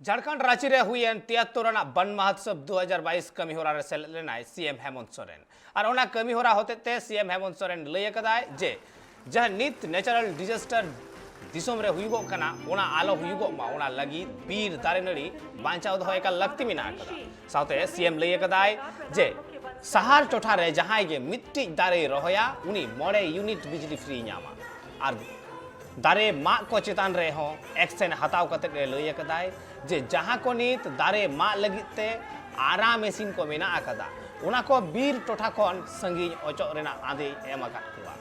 झारखंड रांची रे हुई 73 बन महोत्सव 2022 कमी होरा रे सेलेद लेनाय सीएम हेमंत सोरेन और ओना कमी होरा होते ते सीएम हेमंत सोरेन लय कदाय जे जहां नित नेचुरल डिजास्टर दिसोम रे हुईगो कना ओना आलो हुईगो मा ओना लगी बीर दारे नड़ी बांचाव दो एका लगती मिना कदा साउते सीएम लय कदाय जे सहार टोठा रे जहां गे मिट्टी दारे रहोया उनी मोड़े यूनिट बिजली फ्री न्यामा और दारे मा को चेतान रे हो एक्शन हताव कते लय कदाय जे जहां को नित दारे मा लगिते आरा मेसिन को मेना आकदा उना को बीर टोठा कोन संगी ओचो रेना आदे एम आका कुआ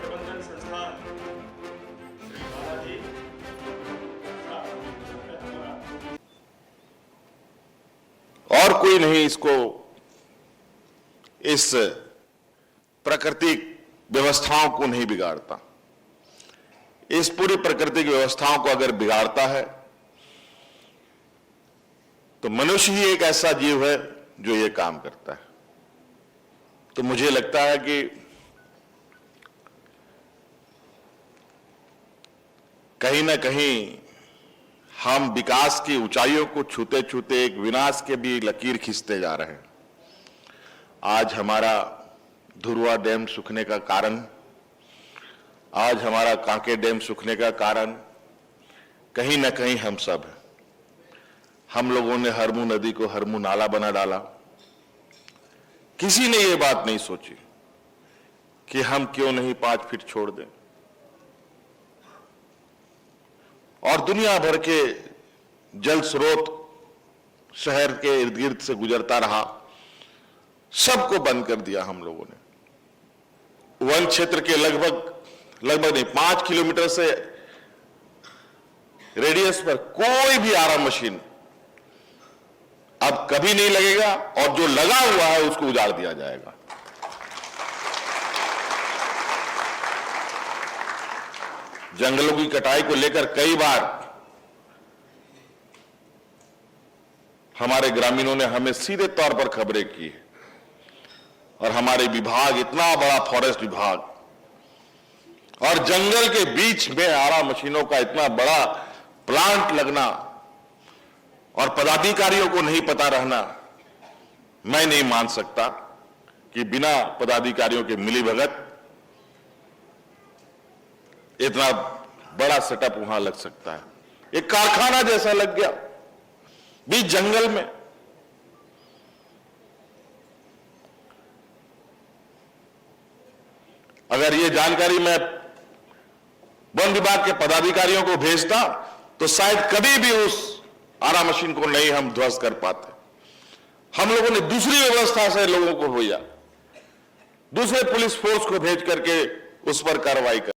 प्रबंधन संस्थान और कोई नहीं इसको इस प्राकृतिक व्यवस्थाओं को नहीं बिगाड़ता। इस पूरी प्राकृतिक व्यवस्थाओं को अगर बिगाड़ता है तो मनुष्य ही एक ऐसा जीव है जो ये काम करता है। तो मुझे लगता है कि कहीं ना कहीं हम विकास की ऊंचाइयों को छूते छूते एक विनाश के भी लकीर खींचते जा रहे हैं। आज हमारा धुरवा डैम सूखने का कारण, आज हमारा कांके डैम सूखने का कारण कहीं ना कहीं हम सब हैं। हम लोगों ने हरमू नदी को हरमू नाला बना डाला। किसी ने ये बात नहीं सोची कि हम क्यों नहीं 5 फीट छोड़ दें। और दुनिया भर के जल स्रोत शहर के इर्द गिर्द से गुजरता रहा, सबको बंद कर दिया हम लोगों ने। वन क्षेत्र के लगभग नहीं 5 किलोमीटर से रेडियस पर कोई भी आरा मशीन अब कभी नहीं लगेगा और जो लगा हुआ है उसको उजाड़ दिया जाएगा। जंगलों की कटाई को लेकर कई बार हमारे ग्रामीणों ने हमें सीधे तौर पर खबरें की है और हमारे विभाग, इतना बड़ा फॉरेस्ट विभाग और जंगल के बीच में आरा मशीनों का इतना बड़ा प्लांट लगना और पदाधिकारियों को नहीं पता रहना, मैं नहीं मान सकता कि बिना पदाधिकारियों के मिलीभगत इतना बड़ा सेटअप वहां लग सकता है। एक कारखाना जैसा लग गया बीच जंगल में। अगर ये जानकारी मैं वन विभाग के पदाधिकारियों को भेजता तो शायद कभी भी उस आरा मशीन को नहीं हम ध्वस्त कर पाते। हम लोगों ने दूसरी व्यवस्था से लोगों को भेजा, दूसरे पुलिस फोर्स को भेज करके उस पर कार्रवाई कर